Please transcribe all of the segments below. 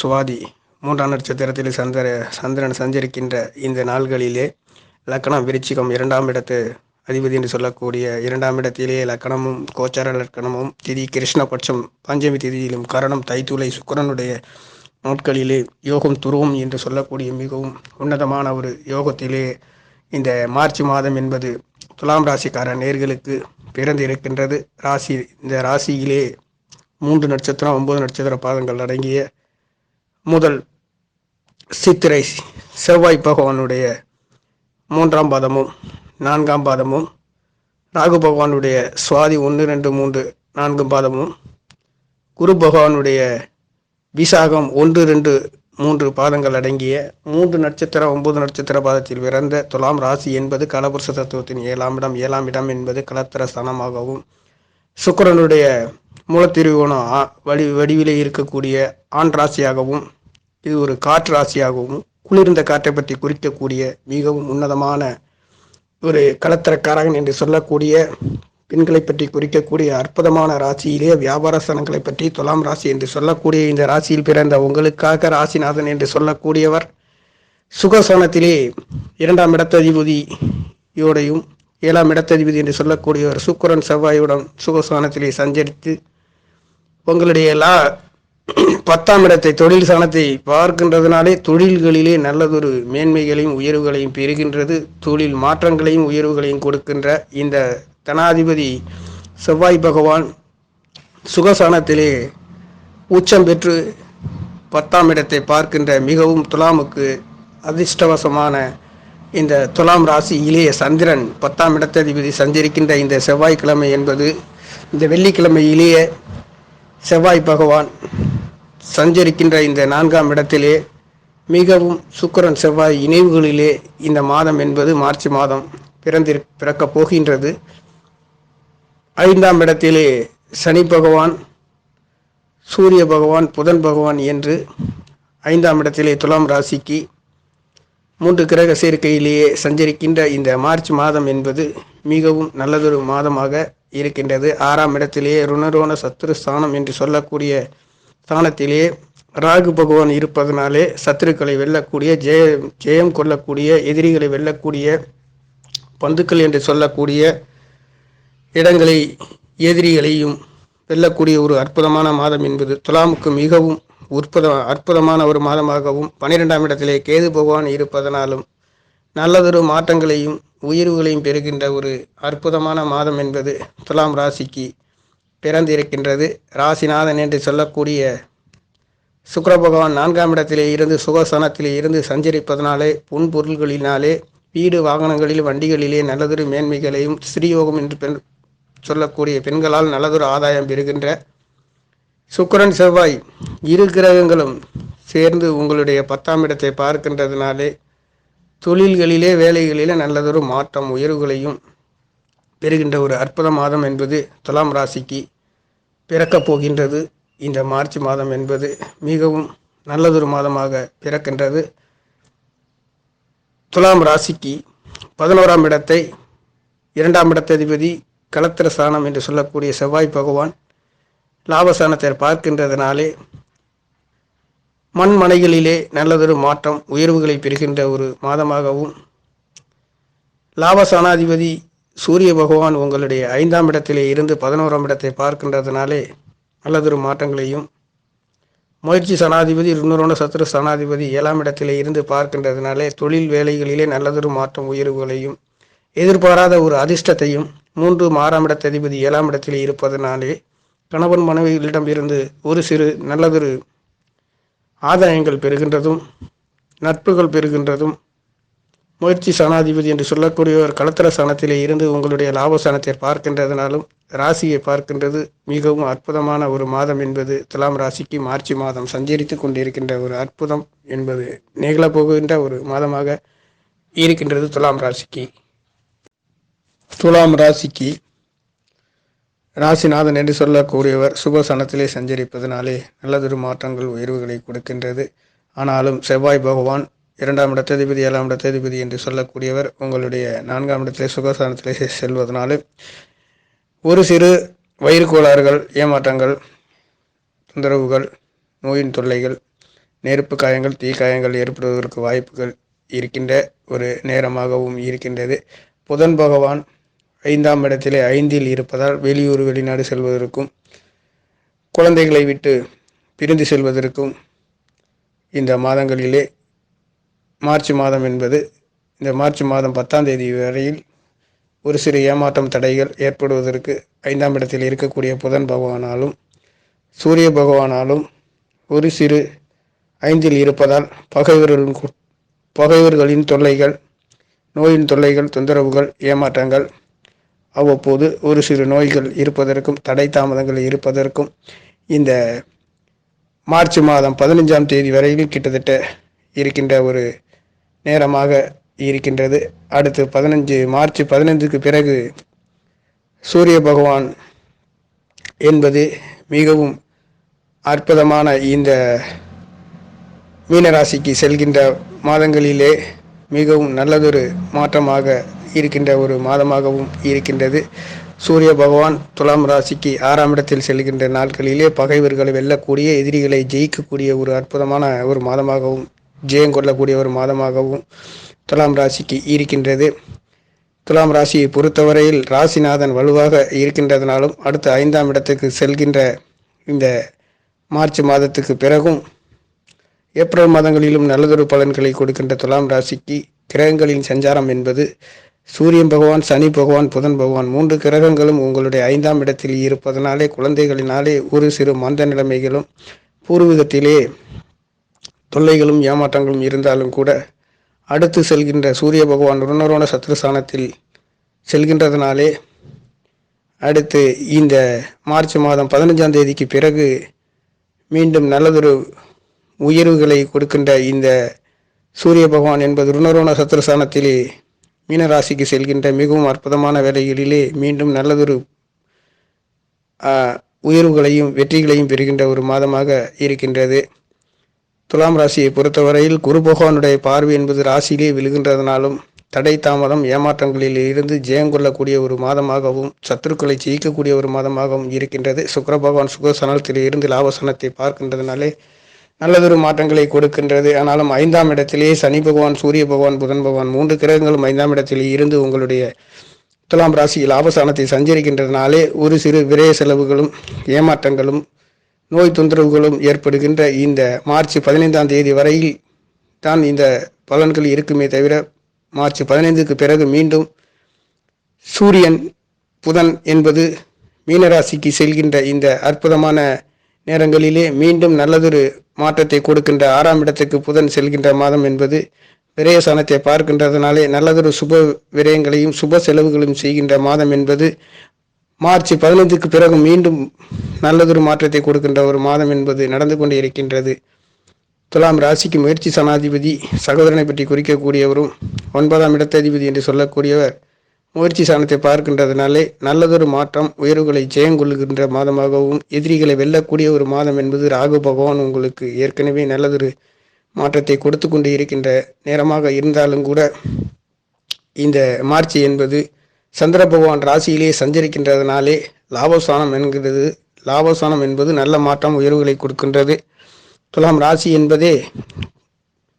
சுவாதி 3ஆம் நட்சத்திரத்தில் சந்திரன் சஞ்சரிக்கின்ற இந்த நாள்களிலே லக்கணம் விருச்சிகம் 2ஆம் இடத்து அதிபதி என்று சொல்லக்கூடிய 2ஆம் இடத்திலே லக்கணமும் கோச்சார லக்கணமும் திதி கிருஷ்ணபட்சம் பஞ்சமி திதியிலும் கரணம் தைத்துளை சுக்கிரனுடைய நாட்களிலே யோகம் துருவம் என்று சொல்லக்கூடிய மிகவும் உன்னதமான ஒரு யோகத்திலே இந்த மார்ச் மாதம் என்பது துலாம் ராசிக்கார நேர்களுக்கு பிறந்து இருக்கின்றது. இந்த ராசியிலே 3 நட்சத்திரம் 9 நட்சத்திர பாதங்கள் அடங்கிய முதல் சித்திரை செவ்வாய் பகவானுடைய 3ஆம் பாதமும் 4ஆம் பாதமும், ராகு பகவானுடைய சுவாதி 1, 2, 3, 4 பாதமும், குரு பகவானுடைய விசாகம் 1, 2, 3 பாதங்கள் அடங்கிய 3 நட்சத்திர 9 நட்சத்திர பாதத்தில் பிறந்த துலாம் ராசி என்பது கலபுருஷ தத்துவத்தின் 7ஆம் இடம் என்பது கலத்திர ஸ்தானமாகவும், சுக்கிரனுடைய மூலத்திருவோணம் வடிவிலே இருக்கக்கூடிய ஆண் ராசியாகவும், இது ஒரு காற்று ராசியாகவும், குளிர்ந்த காற்றை பற்றி குறிக்கக்கூடிய மிகவும் உன்னதமான ஒரு கலத்திரக்காரகன் என்று சொல்லக்கூடிய பெண்களை பற்றி குறிக்கக்கூடிய அற்புதமான ராசியிலே வியாபார ஸ்தானங்களை பற்றி துலாம் ராசி என்று சொல்லக்கூடிய இந்த ராசியில் பிறந்த உங்களுக்காக ராசிநாதன் என்று சொல்லக்கூடியவர் சுகஸ்தானத்திலே 2ஆம் இடத்ததிபதியோடையும் 7ஆம் இடத்ததிபதி என்று சொல்லக்கூடியவர் சுக்கிரன் செவ்வாயுடன் சுகஸ்தானத்திலே சஞ்சரித்து உங்களுடைய 10ஆம் இடத்தை தொழில் ஸ்தானத்தை பார்க்கின்றதுனாலே தொழில்களிலே நல்லதொரு மேன்மைகளையும் உயர்வுகளையும் பெறுகின்றது. தொழில் மாற்றங்களையும் உயர்வுகளையும் கொடுக்கின்ற இந்த தனாதிபதி செவ்வாய் பகவான் சுகஸ்தானத்திலே உச்சம் பெற்று 10ஆம் இடத்தை பார்க்கின்ற மிகவும் துலாமுக்கு அதிர்ஷ்டவசமான இந்த துலாம் ராசியிலே சந்திரன் 10ஆம் இடத்ததிபதி சஞ்சரிக்கின்ற இந்த செவ்வாய்க்கிழமை என்பது இந்த வெள்ளிக்கிழமையிலேயே செவ்வாய் பகவான் சஞ்சரிக்கின்ற இந்த 4ஆம் இடத்திலே மிகவும் சுக்கிரன் செவ்வாய் இணைவுகளிலே இந்த மாதம் என்பது மார்ச் மாதம் பிறக்கப் போகின்றது. 5ஆம் இடத்திலே சனி பகவான், சூரிய பகவான், புதன் பகவான் என்று 5ஆம் இடத்திலே துலாம் ராசிக்கு 3 கிரக சேர்க்கையிலேயே சஞ்சரிக்கின்ற இந்த மார்ச் மாதம் என்பது மிகவும் நல்லதொரு மாதமாக இருக்கின்றது. 6ஆம் இடத்திலேயே ருணரோண சத்துரு ஸ்தானம் என்று சொல்லக்கூடிய ஸ்தானத்திலே ராகு பகவான் இருப்பதனாலே சத்துருக்களை வெல்லக்கூடிய ஜெயம் கொள்ளக்கூடிய எதிரிகளை வெல்லக்கூடிய பந்துக்கள் என்று சொல்லக்கூடிய இடங்களை எதிரிகளையும் வெல்லக்கூடிய ஒரு அற்புதமான மாதம் என்பது துலாமுக்கு மிகவும் அற்புதமான ஒரு மாதமாகவும் 12ஆம் இடத்திலே கேது பகவான் இருப்பதனாலும் நல்லதொரு மாற்றங்களையும் உயர்வுகளையும் பெறுகின்ற ஒரு அற்புதமான மாதம் என்பது துலாம் ராசிக்கு பிறந்திருக்கின்றது. ராசிநாதன் என்று சொல்லக்கூடிய சுக்கிர பகவான் 4ஆம் இடத்திலே இருந்து சுகஸ்தானத்திலே இருந்து சஞ்சரிப்பதனாலே பொன்பொருள்களினாலே வீடு வாகனங்களில் வண்டிகளிலே நல்லதொரு மேன்மைகளையும் ஸ்ரீயோகம் என்று சொல்லக்கூடிய பெண்களால் நல்லதொரு ஆதாயம் பெறுகின்ற சுக்கிரன் செவ்வாய் 2 கிரகங்களும் சேர்ந்து உங்களுடைய 10ஆம் இடத்தை பார்க்கின்றதுனாலே தொழில்களிலே வேலைகளிலே நல்லதொரு மாற்றம் உயர்வுகளையும் பெறுகின்ற ஒரு அற்புத மாதம் என்பது துலாம் ராசிக்கு பிறக்கப் போகின்றது. இந்த மார்ச் மாதம் என்பது மிகவும் நல்லதொரு மாதமாக பிறக்கின்றது. துலாம் ராசிக்கு 11ஆம் இடத்தை 2ஆம் இடத்ததிபதி கலத்திர ஸ்தானம் என்று சொல்லக்கூடிய செவ்வாய் பகவான் லாபஸ்தானத்தை பார்க்கின்றதுனாலே மண்மனைகளிலே நல்லதொரு மாற்றம் உயர்வுகளை பெறுகின்ற ஒரு மாதமாகவும், லாபஸ்தானாதிபதி சூரிய பகவான் உங்களுடைய 5ஆம் இடத்திலே இருந்து 11ஆம் இடத்தை பார்க்கின்றதுனாலே நல்லதொரு மாற்றங்களையும், முயற்சி சனாதிபதி ருணரோண சத்துரு சனாதிபதி 7ஆம் இடத்திலே இருந்து பார்க்கின்றதுனாலே தொழில் வேலைகளிலே நல்லதொரு மாற்றம் உயர்வுகளையும் எதிர்பாராத ஒரு அதிர்ஷ்டத்தையும், 3 6ஆம் இடத்ததிபதி 7ஆம் இடத்திலே இருப்பதனாலே கணவன் மனைவிகளிடம் இருந்து ஒரு சிறு நல்லதொரு ஆதாயங்கள் பெறுகின்றதும் நட்புகள் பெறுகின்றதும், முயற்சி சனாதிபதி என்று சொல்லக்கூடியவர் கலத்திர ஸ்தானத்திலே இருந்து உங்களுடைய லாபஸ்தானத்தை பார்க்கின்றதுனாலும் ராசியை பார்க்கின்றது மிகவும் அற்புதமான ஒரு மாதம் என்பது துலாம் ராசிக்கு மார்ச் மாதம் சஞ்சரித்து கொண்டிருக்கின்ற ஒரு அற்புதம் என்பது நிகழப்போகின்ற ஒரு மாதமாக இருக்கின்றது. துலாம் ராசிக்கு ராசிநாதன் என்று சொல்லக்கூடியவர் சுகஸ்தானத்திலே சஞ்சரிப்பதனாலே நல்லதொரு மாற்றங்கள் உயர்வுகளை கொடுக்கின்றது. ஆனாலும் செவ்வாய் பகவான் 2ஆம் இடத்ததிபதி 7ஆம் இடத்ததிபதி என்று சொல்லக்கூடியவர் உங்களுடைய 4ஆம் இடத்திலே சுகஸ்தானத்திலே செல்வதனாலே ஒரு சிறு வயிறு கோளாறுகள், ஏமாற்றங்கள், தொந்தரவுகள், நோயின் தொல்லைகள் நெருப்பு காயங்கள், தீ காயங்கள் ஏற்படுவதற்கு வாய்ப்புகள் இருக்கின்ற ஒரு நேரமாகவும் இருக்கின்றது. புதன் பகவான் 5ஆம் இடத்திலே 5இல் இருப்பதால் வெளியூர் வெளிநாடு செல்வதற்கும் குழந்தைகளை விட்டு பிரிந்து செல்வதற்கும் இந்த மாதங்களிலே மார்ச் மாதம் என்பது இந்த மார்ச் மாதம் 10ஆம் தேதி வரையில் ஒரு சிறு ஏமாற்றம் தடைகள் ஏற்படுவதற்கு 5ஆம் இடத்தில் இருக்கக்கூடிய புதன் பகவானாலும் சூரிய பகவானாலும் ஒரு சிறு 5இல் இருப்பதால் பகைவர்களின் தொல்லைகள், நோயின் தொல்லைகள், தொந்தரவுகள், ஏமாற்றங்கள், அவ்வப்போது ஒரு சிறு நோய்கள் இருப்பதற்கும் தடை தாமதங்கள் இருப்பதற்கும் இந்த மார்ச் மாதம் 15ஆம் தேதி வரையில் கிட்டத்தட்ட இருக்கின்ற ஒரு நேரமாக இருக்கின்றது. அடுத்து மார்ச் 15க்கு பிறகு சூரிய பகவான் என்பது மிகவும் அற்புதமான இந்த மீனராசிக்கு செல்கின்ற மாதங்களிலே மிகவும் நல்லதொரு மாற்றமாக இருக்கின்ற ஒரு மாதமாகவும் இருக்கின்றது. சூரிய பகவான் துலாம் ராசிக்கு 6ஆம் இடத்தில் செல்கின்ற நாட்களிலே பகைவர்களை வெல்லக்கூடிய, எதிரிகளை ஜெயிக்கக்கூடிய ஒரு அற்புதமான ஒரு மாதமாகவும், ஜெயம் கொள்ளக்கூடிய ஒரு மாதமாகவும் துலாம் ராசிக்கு இருக்கின்றது. துலாம் ராசியை பொறுத்தவரையில் ராசிநாதன் வலுவாக இருக்கின்றதுனாலும் அடுத்த 5ஆம் இடத்துக்கு செல்கின்ற இந்த மார்ச் மாதத்துக்கு பிறகும் ஏப்ரல் மாதங்களிலும் நல்லதொரு பலன்களை கொடுக்கின்ற துலாம் ராசிக்கு கிரகங்களின் சஞ்சாரம் என்பது சூரியன் பகவான், சனி பகவான், புதன் பகவான் 3 கிரகங்களும் உங்களுடைய 5ஆம் இடத்தில் இருப்பதனாலே குழந்தைகளினாலே ஒரு சிறு மந்த நிலைமைகளும் பூர்வீகத்திலே தொல்லைகளும் ஏமாற்றங்களும் இருந்தாலும் கூட அடுத்து செல்கின்ற சூரிய பகவான் ருணரோண சத்ருஸ்தானத்தில் செல்கின்றதுனாலே அடுத்து இந்த மார்ச் மாதம் 15ஆம் தேதிக்கு பிறகு மீண்டும் நல்லதொரு உயர்வுகளை கொடுக்கின்ற இந்த சூரிய பகவான் என்பது ருணரோண சத்ருஸ்தானத்திலே மீனராசிக்கு செல்கின்ற மிகவும் அற்புதமான வேலைகளிலே மீண்டும் நல்லதொரு உயர்வுகளையும் வெற்றிகளையும் பெறுகின்ற ஒரு மாதமாக இருக்கின்றது. துலாம் ராசியை பொறுத்தவரையில் குரு பகவானுடைய பார்வை என்பது ராசியிலே விழுகின்றதுனாலும் தடை தாமதம் ஏமாற்றங்களில் இருந்து ஜெயம் கொள்ளக்கூடிய ஒரு மாதமாகவும் சத்துருக்களை ஜெயிக்கக்கூடிய ஒரு மாதமாகவும் இருக்கின்றது. சுக்கிர பகவான் சுகசனத்தில் இருந்து லாபசனத்தை பார்க்கின்றதுனாலே நல்லதொரு மாற்றங்களை கொடுக்கின்றது. ஆனாலும் 5ஆம் இடத்திலே சனி பகவான், சூரிய பகவான், புதன் பகவான் 3 கிரகங்களும் 5ஆம் இடத்திலே இருந்து உங்களுடைய துலாம் ராசியில் லாபஸ்தானத்தை சஞ்சரிக்கின்றதுனாலே ஒரு சிறு விரய செலவுகளும் ஏமாற்றங்களும் நோய் தொந்தரவுகளும் ஏற்படுகின்ற இந்த மார்ச் 15ஆம் தேதி வரையில் தான் இந்த பலன்கள் இருக்குமே தவிர மார்ச் 15க்கு பிறகு மீண்டும் சூரியன் புதன் என்பது மீனராசிக்கு செல்கின்ற இந்த அற்புதமான நேரங்களிலே மீண்டும் நல்லதொரு மாற்றத்தை கொடுக்கின்ற 6ஆம் இடத்துக்கு புதன் செல்கின்ற மாதம் என்பது விரயஸ்தானத்தை பார்க்கின்றதுனாலே நல்லதொரு சுப விரயங்களையும் சுப செலவுகளையும் செய்கின்ற மாதம் என்பது மார்ச் 15க்கு பிறகு மீண்டும் நல்லதொரு மாற்றத்தை கொடுக்கின்ற ஒரு மாதம் என்பது நடந்து கொண்டு இருக்கின்றது. துலாம் ராசிக்கு முயற்சி சனாதிபதி சகோதரனை பற்றி குறிக்கக்கூடியவரும் 9ஆம் இடத்ததிபதி என்று சொல்லக்கூடியவர் முயற்சி சாணத்தை பார்க்கின்றதுனாலே நல்லதொரு மாற்றம் உயர்வுகளை ஜெயங்கொள்ளுகின்ற மாதமாகவும் எதிரிகளை வெல்லக்கூடிய ஒரு மாதம் என்பது ராகு பகவான் உங்களுக்கு ஏற்கனவே நல்லதொரு மாற்றத்தை கொடுத்து கொண்டு இருக்கின்ற நேரமாக இருந்தாலும் கூட இந்த மார்ச் என்பது சந்திர பகவான் ராசியிலே சஞ்சரிக்கின்றதுனாலே லாபஸ்தானம் என்பது நல்ல மாற்றம் உயர்வுகளை கொடுக்கின்றது. துலாம் ராசி என்பதே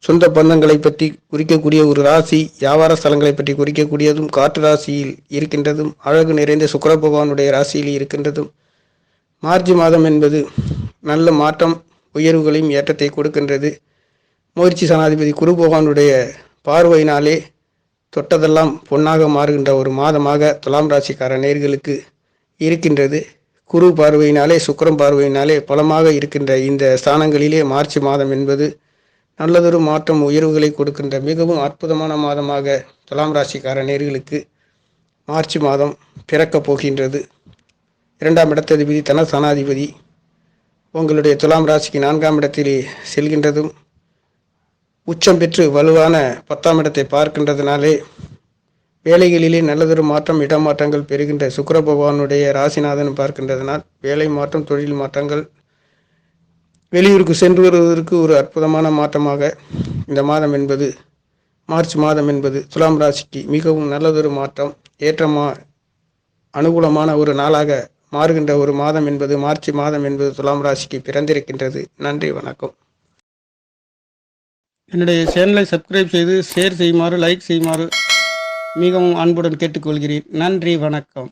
சொந்த பந்தங்களை பற்றி குறிக்கக்கூடிய ஒரு ராசி, வியாபார ஸ்தலங்களை பற்றி குறிக்கக்கூடியதும், காற்று ராசியில் இருக்கின்றதும், அழகு நிறைந்த சுக்கிர பகவானுடைய ராசியில் இருக்கின்றதும், மார்ச் மாதம் என்பது நல்ல மாற்றம் உயர்வுகளையும் ஏற்றத்தை கொடுக்கின்றது. முயற்சி சனாதிபதி குரு பகவானுடைய பார்வையினாலே தொட்டதெல்லாம் பொன்னாக மாறுகின்ற ஒரு மாதமாக துலாம் ராசிக்கார நேயர்களுக்கு இருக்கின்றது. குரு பார்வையினாலே சுக்கிரம் பார்வையினாலே பலமாக இருக்கின்ற இந்த ஸ்தானங்களிலே மார்ச் மாதம் என்பது நல்லதொரு மாற்றம் உயர்வுகளை கொடுக்கின்ற மிகவும் அற்புதமான மாதமாக துலாம் ராசிக்கார நேயர்களுக்கு மார்ச் மாதம் பிறக்கப் போகின்றது. 2ஆம் இடத்ததிபதி தனஸ்தானாதிபதி உங்களுடைய துலாம் ராசிக்கு 4ஆம் இடத்திலே செல்கின்றதும் உச்சம் பெற்று வலுவான 10ஆம் இடத்தை பார்க்கின்றதுனாலே வேலைகளிலே நல்லதொரு மாற்றம் இடமாற்றங்கள் பெறுகின்ற சுக்கிர பகவானுடைய ராசிநாதன் பார்க்கின்றதனால் வேலை மாற்றம், தொழில் மாற்றங்கள், வெளியூருக்கு சென்று வருவதற்கு ஒரு அற்புதமான மாற்றமாக இந்த மாதம் என்பது மார்ச் மாதம் என்பது துலாம் ராசிக்கு மிகவும் நல்லதொரு மாற்றம் அனுகூலமான ஒரு நாளாக மாறுகின்ற ஒரு மாதம் என்பது மார்ச் மாதம் என்பது துலாம் ராசிக்கு பிறந்திருக்கின்றது. நன்றி, வணக்கம். என்னுடைய சேனலை சப்ஸ்கிரைப் செய்து ஷேர் செய்யுமாறு லைக் செய்யுமாறு மிகவும் அன்புடன் கேட்டுக்கொள்கிறேன். நன்றி, வணக்கம்.